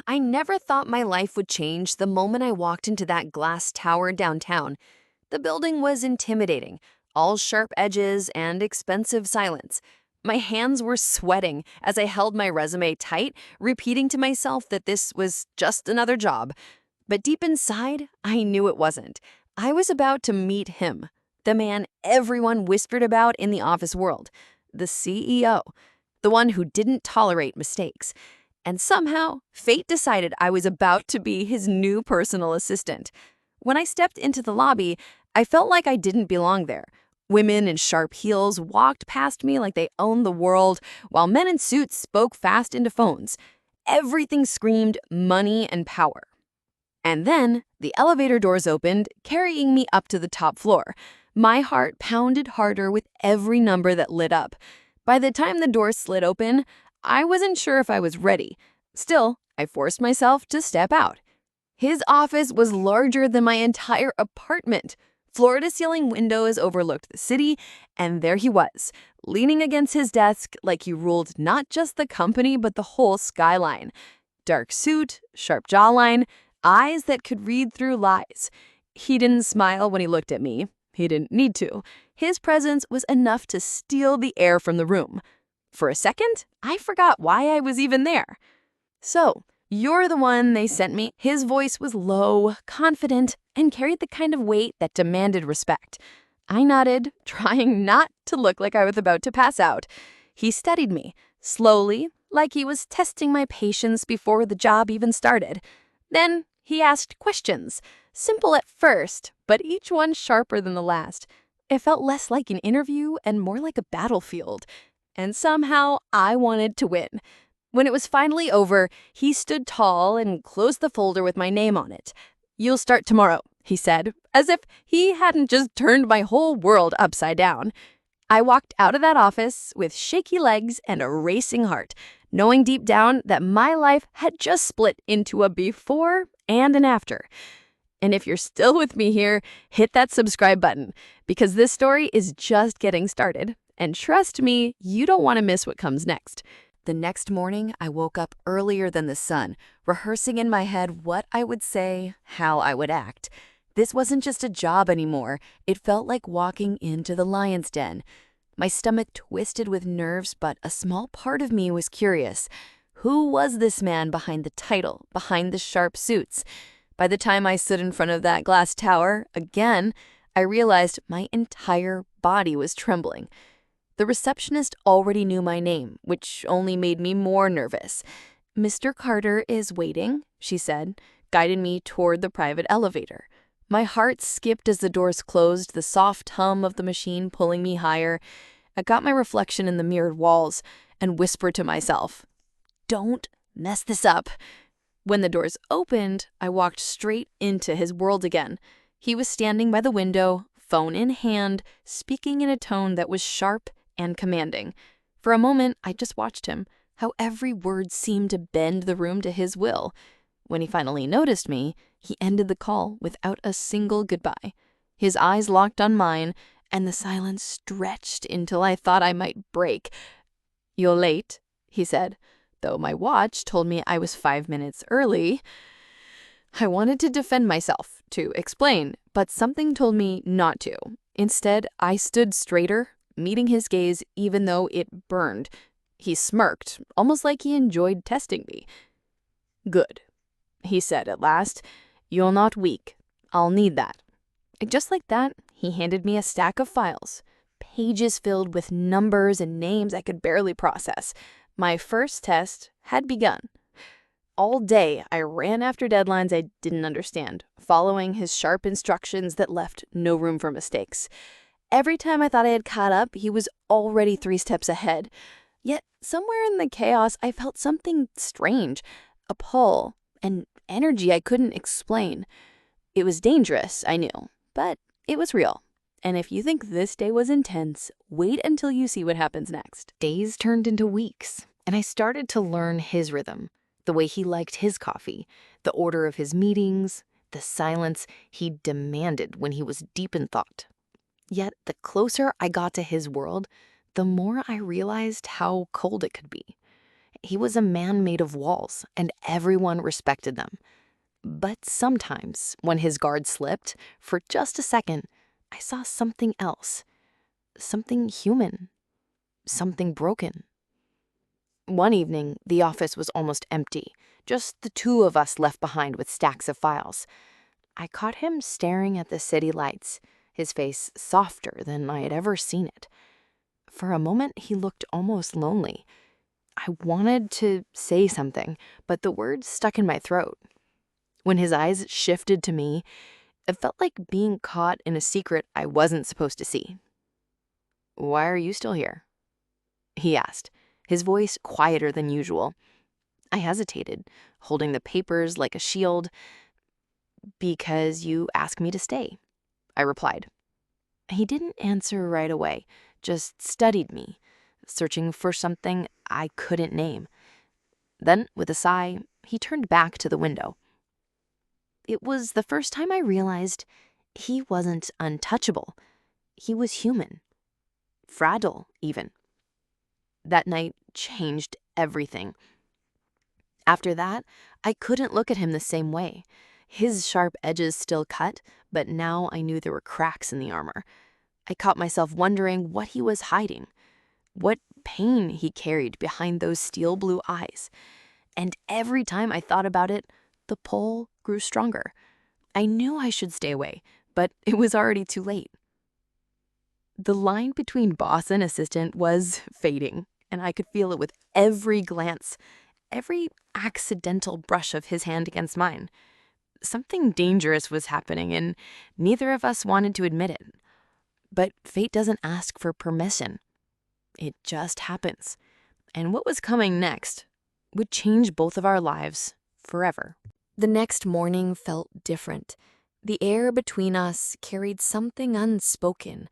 I never thought my life would change the moment I walked into that glass tower downtown. The building was intimidating, all sharp edges and expensive silence. My hands were sweating as I held my resume tight, repeating to myself that this was just another job. But deep inside, I knew it wasn't. I was about to meet him, the man everyone whispered about in the office world, the CEO, the one who didn't tolerate mistakes. And somehow, fate decided I was about to be his new personal assistant. When I stepped into the lobby, I felt like I didn't belong there. Women in sharp heels walked past me like they owned the world, while men in suits spoke fast into phones. Everything screamed money and power. And then the elevator doors opened, carrying me up to the top floor. My heart pounded harder with every number that lit up. By the time the doors slid open, I wasn't sure if I was ready. Still, I forced myself to step out. His office was larger than my entire apartment. Floor-to-ceiling windows overlooked the city, and there he was, leaning against his desk like he ruled not just the company but the whole skyline. Dark suit, sharp jawline, eyes that could read through lies. He didn't smile when he looked at me. He didn't need to. His presence was enough to steal the air from the room. For a second, I forgot why I was even there. "So, you're the one they sent me." His voice was low, confident, and carried the kind of weight that demanded respect. I nodded, trying not to look like I was about to pass out. He studied me, slowly, like he was testing my patience before the job even started. Then he asked questions, simple at first, but each one sharper than the last. It felt less like an interview and more like a battlefield. And somehow I wanted to win. When it was finally over, he stood tall and closed the folder with my name on it. "You'll start tomorrow," he said, as if he hadn't just turned my whole world upside down. I walked out of that office with shaky legs and a racing heart, knowing deep down that my life had just split into a before and an after. And if you're still with me here, hit that subscribe button, because this story is just getting started. And trust me, you don't want to miss what comes next. The next morning, I woke up earlier than the sun, rehearsing in my head what I would say, how I would act. This wasn't just a job anymore. It felt like walking into the lion's den. My stomach twisted with nerves, but a small part of me was curious. Who was this man behind the title, behind the sharp suits? By the time I stood in front of that glass tower, again, I realized my entire body was trembling. The receptionist already knew my name, which only made me more nervous. "Mr. Carter is waiting," she said, guiding me toward the private elevator. My heart skipped as the doors closed, the soft hum of the machine pulling me higher. I got my reflection in the mirrored walls and whispered to myself, "Don't mess this up." When the doors opened, I walked straight into his world again. He was standing by the window, phone in hand, speaking in a tone that was sharp and commanding. For a moment, I just watched him, how every word seemed to bend the room to his will. When he finally noticed me, he ended the call without a single goodbye. His eyes locked on mine, and the silence stretched until I thought I might break. "You're late," he said, though my watch told me I was 5 minutes early. I wanted to defend myself, to explain, but something told me not to. Instead, I stood straighter, meeting his gaze even though it burned. He smirked, almost like he enjoyed testing me. "Good," he said at last. "You're not weak. I'll need that." Just like that, he handed me a stack of files, pages filled with numbers and names I could barely process. My first test had begun. All day, I ran after deadlines I didn't understand, following his sharp instructions that left no room for mistakes. Every time I thought I had caught up, he was already 3 steps ahead. Yet, somewhere in the chaos, I felt something strange, a pull, an energy I couldn't explain. It was dangerous, I knew, but it was real. And if you think this day was intense, wait until you see what happens next. Days turned into weeks, and I started to learn his rhythm, the way he liked his coffee, the order of his meetings, the silence he demanded when he was deep in thought. Yet the closer I got to his world, the more I realized how cold it could be. He was a man made of walls, and everyone respected them. But sometimes, when his guard slipped, for just a second, I saw something else. Something human. Something broken. One evening, the office was almost empty, just the two of us left behind with stacks of files. I caught him staring at the city lights, his face softer than I had ever seen it. For a moment, he looked almost lonely. I wanted to say something, but the words stuck in my throat. When his eyes shifted to me, it felt like being caught in a secret I wasn't supposed to see. "Why are you still here?" he asked, his voice quieter than usual. I hesitated, holding the papers like a shield. "Because you asked me to stay," I replied. He didn't answer right away, just studied me, searching for something I couldn't name. Then, with a sigh, he turned back to the window. It was the first time I realized he wasn't untouchable. He was human. Fragile, even. That night changed everything. After that, I couldn't look at him the same way. His sharp edges still cut, but now I knew there were cracks in the armor. I caught myself wondering what he was hiding, what pain he carried behind those steel blue eyes. And every time I thought about it, the pull grew stronger. I knew I should stay away, but it was already too late. The line between boss and assistant was fading, and I could feel it with every glance, every accidental brush of his hand against mine. Something dangerous was happening, and neither of us wanted to admit it. But fate doesn't ask for permission. It just happens. And what was coming next would change both of our lives forever. The next morning felt different. The air between us carried something unspoken,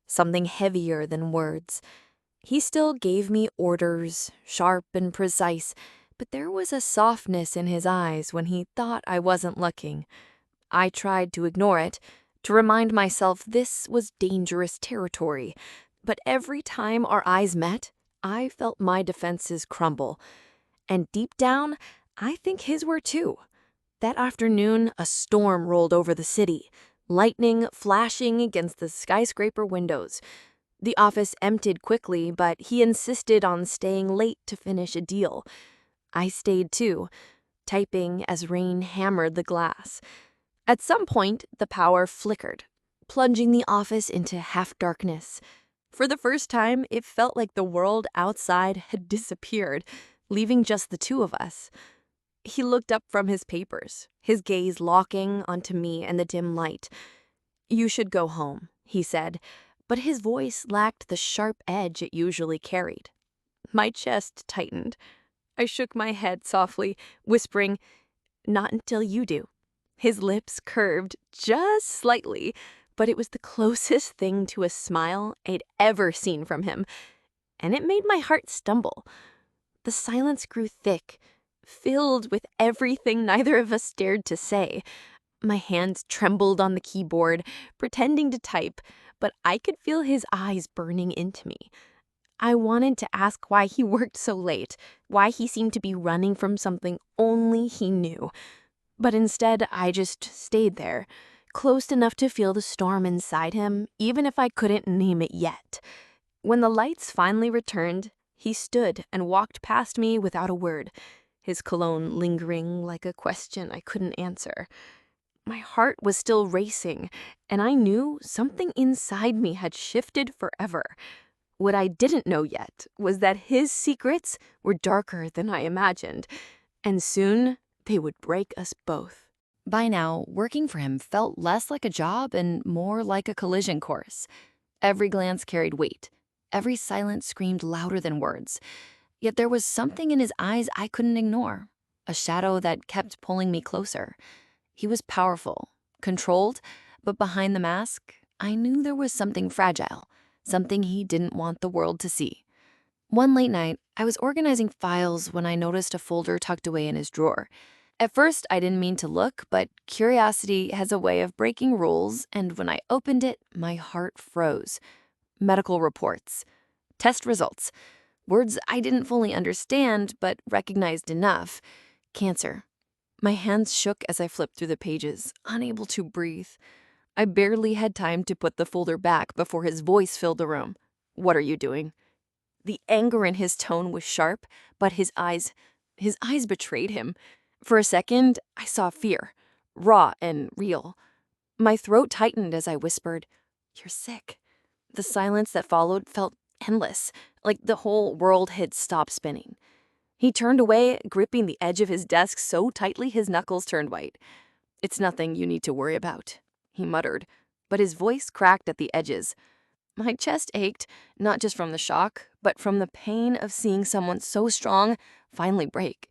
something heavier than words. He still gave me orders, sharp and precise, but there was a softness in his eyes when he thought I wasn't looking. I tried to ignore it, to remind myself this was dangerous territory, but every time our eyes met, I felt my defenses crumble. And deep down, I think his were too. That afternoon, a storm rolled over the city, lightning flashing against the skyscraper windows. The office emptied quickly, but he insisted on staying late to finish a deal. I stayed too, typing as rain hammered the glass. At some point, the power flickered, plunging the office into half-darkness. For the first time, it felt like the world outside had disappeared, leaving just the two of us. He looked up from his papers, his gaze locking onto me and the dim light. "You should go home," he said, but his voice lacked the sharp edge it usually carried. My chest tightened. I shook my head softly, whispering, "Not until you do." His lips curved just slightly, but it was the closest thing to a smile I'd ever seen from him, and it made my heart stumble. The silence grew thick, filled with everything neither of us dared to say. My hands trembled on the keyboard, pretending to type, but I could feel his eyes burning into me. I wanted to ask why he worked so late, why he seemed to be running from something only he knew. But instead, I just stayed there, close enough to feel the storm inside him, even if I couldn't name it yet. When the lights finally returned, he stood and walked past me without a word, his cologne lingering like a question I couldn't answer. My heart was still racing, and I knew something inside me had shifted forever. What I didn't know yet was that his secrets were darker than I imagined, and soon they would break us both. By now, working for him felt less like a job and more like a collision course. Every glance carried weight. Every silence screamed louder than words. Yet there was something in his eyes I couldn't ignore, a shadow that kept pulling me closer. He was powerful, controlled, but behind the mask, I knew there was something fragile, something he didn't want the world to see. One late night, I was organizing files when I noticed a folder tucked away in his drawer. At first, I didn't mean to look, but curiosity has a way of breaking rules, and when I opened it, my heart froze. Medical reports. Test results. Words I didn't fully understand, but recognized enough. Cancer. My hands shook as I flipped through the pages, unable to breathe. I barely had time to put the folder back before his voice filled the room. What are you doing? The anger in his tone was sharp, but his eyes betrayed him. For a second, I saw fear, raw and real. My throat tightened as I whispered, "You're sick." The silence that followed felt endless, like the whole world had stopped spinning. He turned away, gripping the edge of his desk so tightly his knuckles turned white. "It's nothing you need to worry about," he muttered, but his voice cracked at the edges. My chest ached, not just from the shock, but from the pain of seeing someone so strong finally break.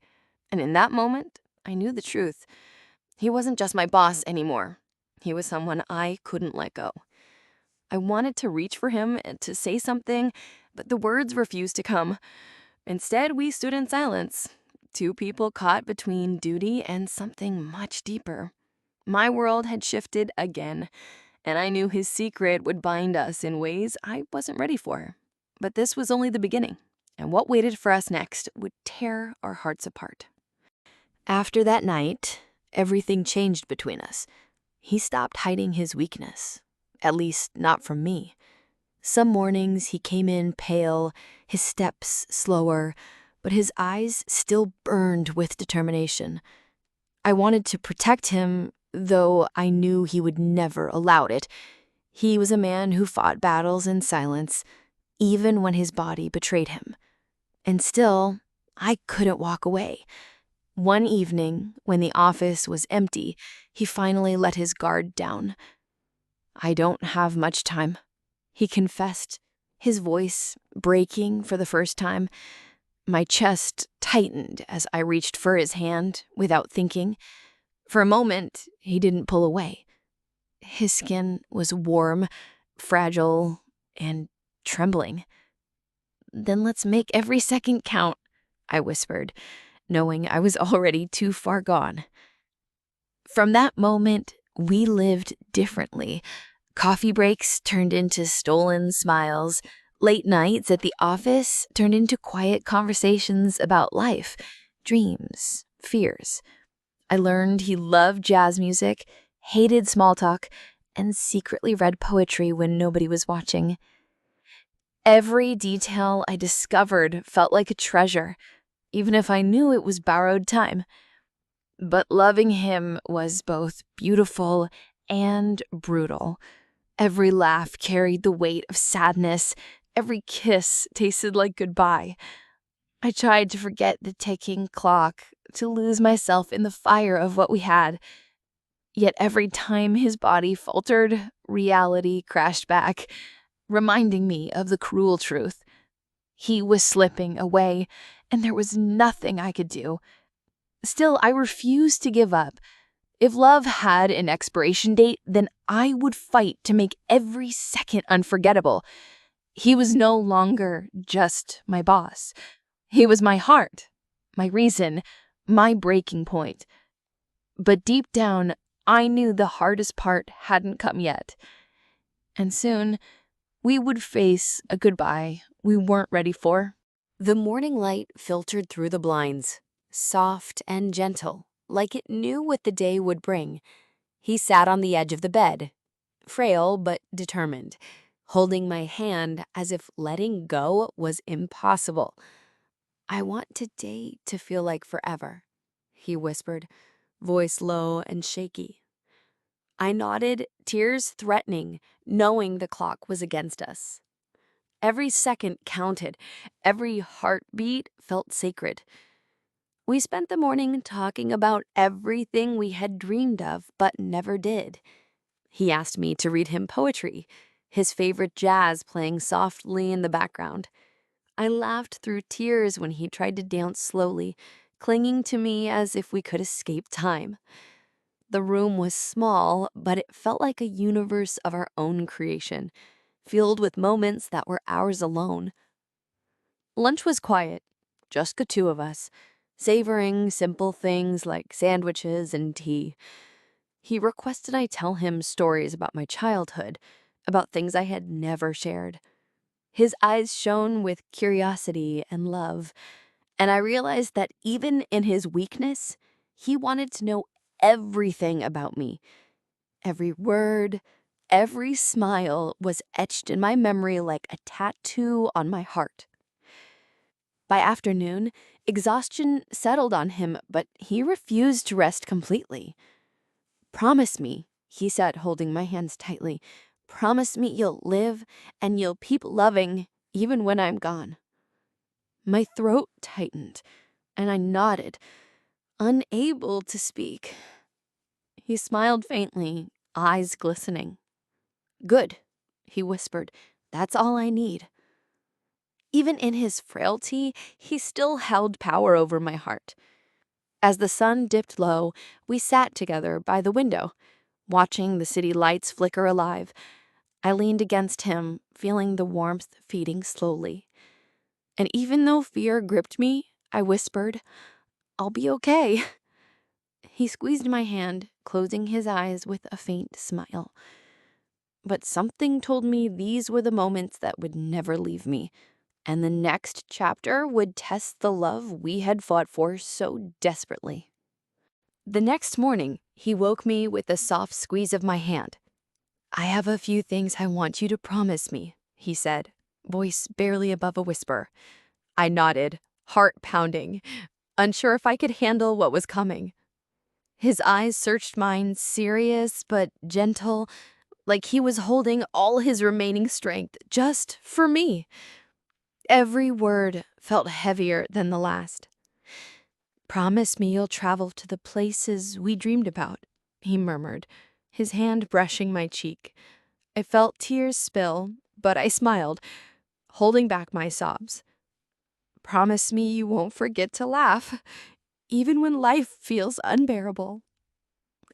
And in that moment, I knew the truth. He wasn't just my boss anymore. He was someone I couldn't let go. I wanted to reach for him and to say something, but the words refused to come. Instead, we stood in silence, two people caught between duty and something much deeper. My world had shifted again, and I knew his secret would bind us in ways I wasn't ready for. But this was only the beginning, and what waited for us next would tear our hearts apart. After that night, everything changed between us. He stopped hiding his weakness, at least not from me. Some mornings he came in pale, his steps slower, but his eyes still burned with determination. I wanted to protect him, though I knew he would never allow it. He was a man who fought battles in silence, even when his body betrayed him. And still, I couldn't walk away. One evening, when the office was empty, he finally let his guard down. "I don't have much time," he confessed, his voice breaking for the first time. My chest tightened as I reached for his hand without thinking. For a moment, he didn't pull away. His skin was warm, fragile, and trembling. "Then let's make every second count," I whispered, knowing I was already too far gone. From that moment, we lived differently. Coffee breaks turned into stolen smiles. Late nights at the office turned into quiet conversations about life, dreams, fears. I learned he loved jazz music, hated small talk, and secretly read poetry when nobody was watching. Every detail I discovered felt like a treasure, even if I knew it was borrowed time. But loving him was both beautiful and brutal. Every laugh carried the weight of sadness. Every kiss tasted like goodbye. I tried to forget the ticking clock, to lose myself in the fire of what we had. Yet every time his body faltered, reality crashed back, reminding me of the cruel truth. He was slipping away, and there was nothing I could do. Still, I refused to give up. If love had an expiration date, then I would fight to make every second unforgettable. He was no longer just my boss. He was my heart, my reason, my breaking point. But deep down, I knew the hardest part hadn't come yet. And soon, we would face a goodbye we weren't ready for. The morning light filtered through the blinds, soft and gentle, like it knew what the day would bring. He sat on the edge of the bed, frail but determined, holding my hand as if letting go was impossible. "I want today to feel like forever," he whispered, voice low and shaky. I nodded, tears threatening, knowing the clock was against us. Every second counted, every heartbeat felt sacred. We spent the morning talking about everything we had dreamed of but never did. He asked me to read him poetry, his favorite jazz playing softly in the background. I laughed through tears when he tried to dance slowly, clinging to me as if we could escape time. The room was small, but it felt like a universe of our own creation, filled with moments that were ours alone. Lunch was quiet, just the two of us, savoring simple things like sandwiches and tea. He requested I tell him stories about my childhood, about things I had never shared. His eyes shone with curiosity and love, and I realized that even in his weakness, he wanted to know everything about me. Every word, every smile was etched in my memory like a tattoo on my heart. By afternoon, exhaustion settled on him, but he refused to rest completely. "Promise me," he said, holding my hands tightly. "Promise me you'll live and you'll keep loving even when I'm gone." My throat tightened, and I nodded, unable to speak. He smiled faintly, eyes glistening. "Good," he whispered. "That's all I need." Even in his frailty, he still held power over my heart. As the sun dipped low, we sat together by the window, watching the city lights flicker alive. I leaned against him, feeling the warmth feeding slowly. And even though fear gripped me, I whispered, "I'll be okay." He squeezed my hand, closing his eyes with a faint smile. But something told me these were the moments that would never leave me, and the next chapter would test the love we had fought for so desperately. The next morning, he woke me with a soft squeeze of my hand. "I have a few things I want you to promise me," he said, voice barely above a whisper. I nodded, heart pounding, unsure if I could handle what was coming. His eyes searched mine, serious but gentle, like he was holding all his remaining strength just for me. Every word felt heavier than the last. "Promise me you'll travel to the places we dreamed about," he murmured, his hand brushing my cheek. I felt tears spill, but I smiled, holding back my sobs. "Promise me you won't forget to laugh, even when life feels unbearable."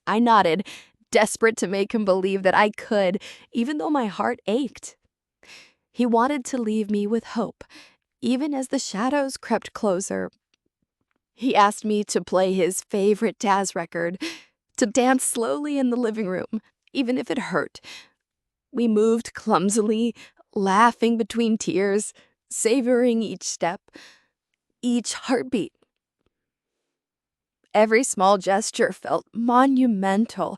I nodded, desperate to make him believe that I could, even though my heart ached. He wanted to leave me with hope, even as the shadows crept closer. He asked me to play his favorite jazz record, to dance slowly in the living room, even if it hurt. We moved clumsily, laughing between tears, savoring each step, each heartbeat. Every small gesture felt monumental,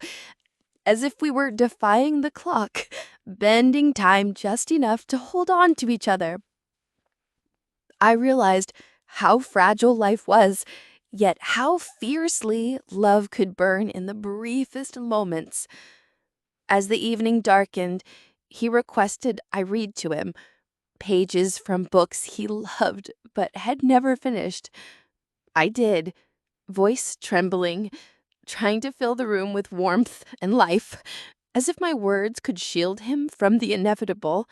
as if we were defying the clock, bending time just enough to hold on to each other. I realized how fragile life was, yet how fiercely love could burn in the briefest moments. As the evening darkened, he requested I read to him pages from books he loved but had never finished. I did, voice trembling, trying to fill the room with warmth and life, as if my words could shield him from the inevitable.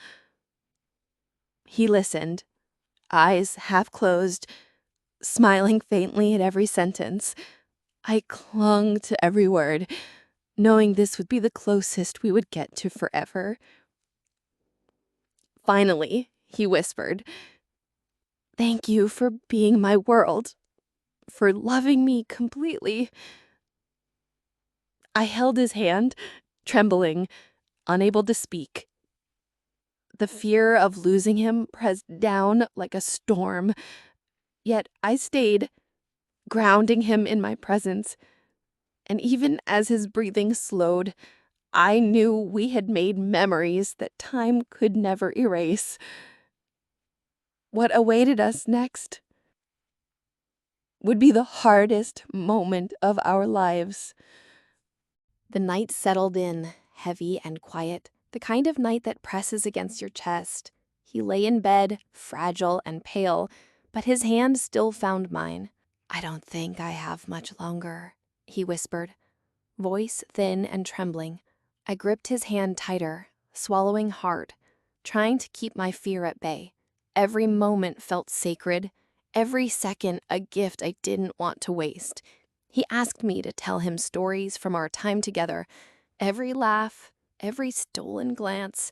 He listened, eyes half closed, smiling faintly at every sentence. I clung to every word, knowing this would be the closest we would get to forever. Finally, he whispered, "Thank you for being my world, for loving me completely." I held his hand, trembling, unable to speak. The fear of losing him pressed down like a storm, yet I stayed, grounding him in my presence. And even as his breathing slowed, I knew we had made memories that time could never erase. What awaited us next would be the hardest moment of our lives. The night settled in, heavy and quiet, the kind of night that presses against your chest. He lay in bed, fragile and pale, but his hand still found mine. "I don't think I have much longer," he whispered, voice thin and trembling. I gripped his hand tighter, swallowing hard, trying to keep my fear at bay. Every moment felt sacred, every second a gift I didn't want to waste. He asked me to tell him stories from our time together, every laugh, every stolen glance.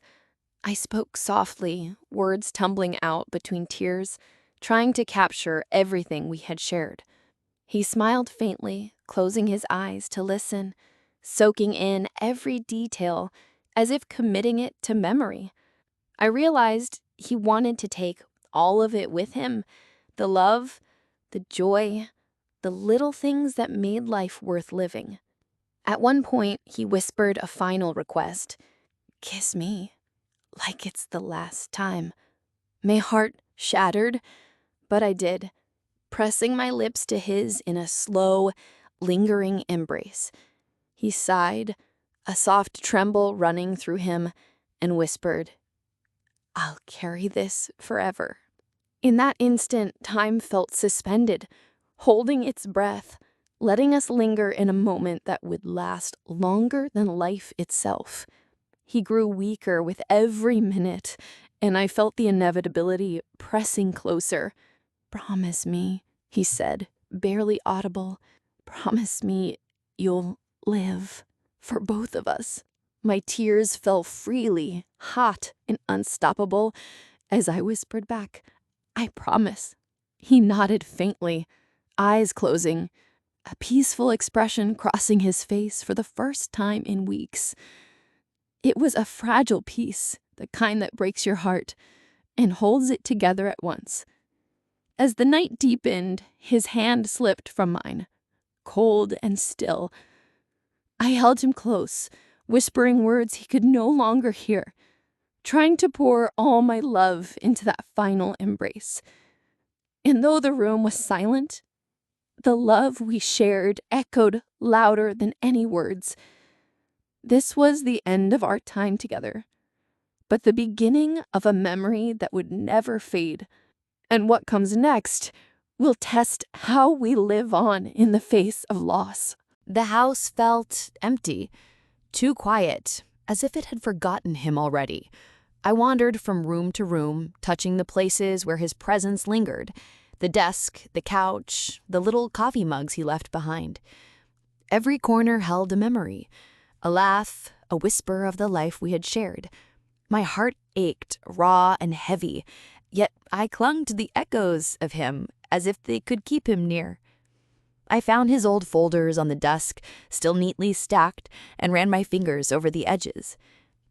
I spoke softly, words tumbling out between tears, trying to capture everything we had shared. He smiled faintly, closing his eyes to listen, soaking in every detail, as if committing it to memory. I realized He wanted to take all of it with him, the love, the joy, the little things that made life worth living. At one point, he whispered a final request. "Kiss me, like it's the last time." My heart shattered, but I did, pressing my lips to his in a slow, lingering embrace. He sighed, a soft tremble running through him, and whispered, "I'll carry this forever." In that instant, time felt suspended, holding its breath, letting us linger in a moment that would last longer than life itself. He grew weaker with every minute, and I felt the inevitability pressing closer. "Promise me," he said, barely audible. "Promise me you'll live for both of us." My tears fell freely, hot and unstoppable, as I whispered back, "I promise." He nodded faintly, eyes closing, a peaceful expression crossing his face for the first time in weeks. It was a fragile peace, the kind that breaks your heart and holds it together at once. As the night deepened, his hand slipped from mine, cold and still. I held him close, whispering words he could no longer hear, trying to pour all my love into that final embrace. And though the room was silent, the love we shared echoed louder than any words. This was the end of our time together, but the beginning of a memory that would never fade. And what comes next will test how we live on in the face of loss. The house felt empty, too quiet, as if it had forgotten him already. I wandered from room to room, touching the places where his presence lingered. The desk, the couch, the little coffee mugs he left behind. Every corner held a memory, a laugh, a whisper of the life we had shared. My heart ached, raw and heavy, yet I clung to the echoes of him as if they could keep him near. I found his old folders on the desk, still neatly stacked, and ran my fingers over the edges.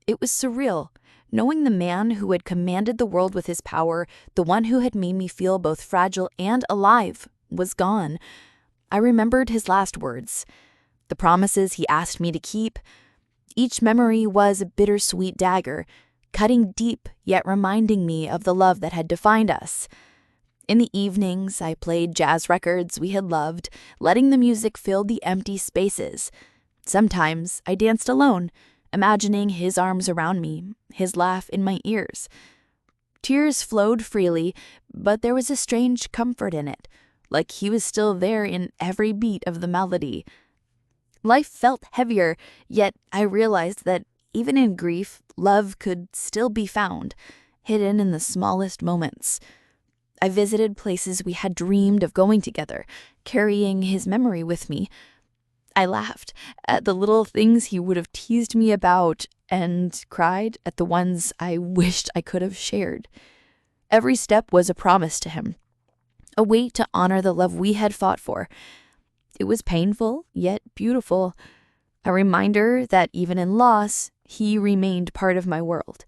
It was surreal, knowing the man who had commanded the world with his power, the one who had made me feel both fragile and alive, was gone. I remembered his last words, the promises he asked me to keep. Each memory was a bittersweet dagger, cutting deep yet reminding me of the love that had defined us. In the evenings, I played jazz records we had loved, letting the music fill the empty spaces. Sometimes I danced alone, imagining his arms around me, his laugh in my ears. Tears flowed freely, but there was a strange comfort in it, like he was still there in every beat of the melody. Life felt heavier, yet I realized that even in grief, love could still be found, hidden in the smallest moments. I visited places we had dreamed of going together, carrying his memory with me. I laughed at the little things he would have teased me about and cried at the ones I wished I could have shared. Every step was a promise to him, a way to honor the love we had fought for. It was painful, yet beautiful, a reminder that even in loss, he remained part of my world.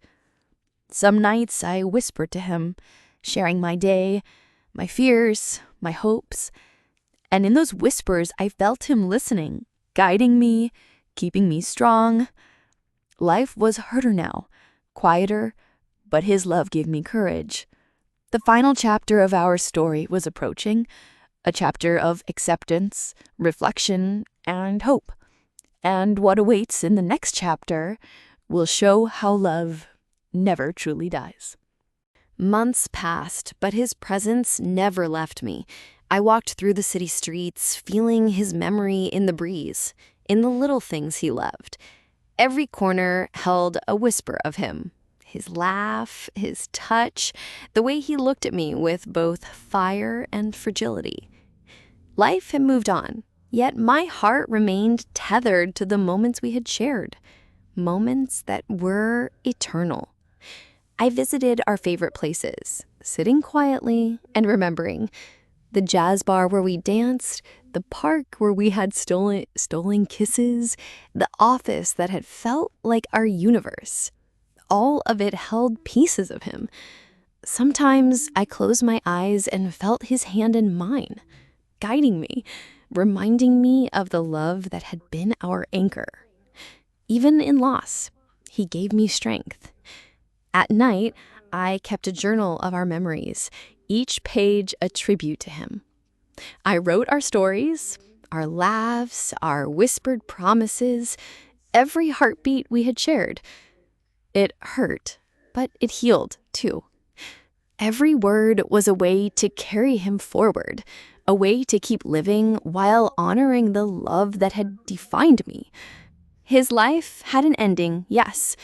Some nights I whispered to him, sharing my day, my fears, my hopes. And in those whispers, I felt him listening, guiding me, keeping me strong. Life was harder now, quieter, but his love gave me courage. The final chapter of our story was approaching, a chapter of acceptance, reflection, and hope. And what awaits in the next chapter will show how love never truly dies. Months passed, but his presence never left me. I walked through the city streets, feeling his memory in the breeze, in the little things he loved. Every corner held a whisper of him. His laugh, his touch, the way he looked at me with both fire and fragility. Life had moved on, yet my heart remained tethered to the moments we had shared, moments that were eternal. I visited our favorite places, sitting quietly and remembering the jazz bar where we danced, the park where we had stolen kisses, the office that had felt like our universe. All of it held pieces of him. Sometimes I closed my eyes and felt his hand in mine, guiding me, reminding me of the love that had been our anchor. Even in loss, he gave me strength. At night, I kept a journal of our memories, each page a tribute to him. I wrote our stories, our laughs, our whispered promises, every heartbeat we had shared. It hurt, but it healed, too. Every word was a way to carry him forward, a way to keep living while honoring the love that had defined me. His life had an ending, yes,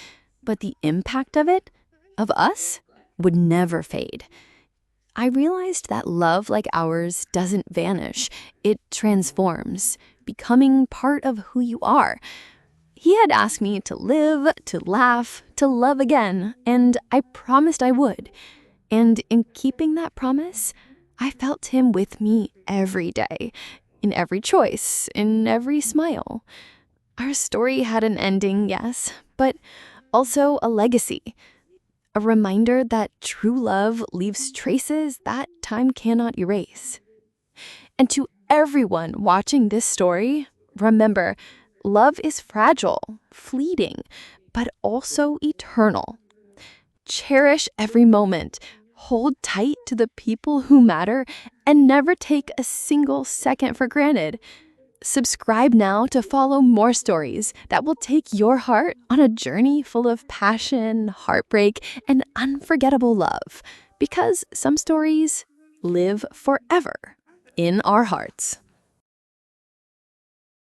but the impact of it, of us, would never fade. I realized that love like ours doesn't vanish, it transforms, becoming part of who you are. He had asked me to live, to laugh, to love again, and I promised I would. And in keeping that promise, I felt him with me every day, in every choice, in every smile. Our story had an ending, yes, but also a legacy. A reminder that true love leaves traces that time cannot erase. And to everyone watching this story, remember, love is fragile, fleeting, but also eternal. Cherish every moment, hold tight to the people who matter, and never take a single second for granted. Subscribe now to follow more stories that will take your heart on a journey full of passion, heartbreak, and unforgettable love. Because some stories live forever in our hearts.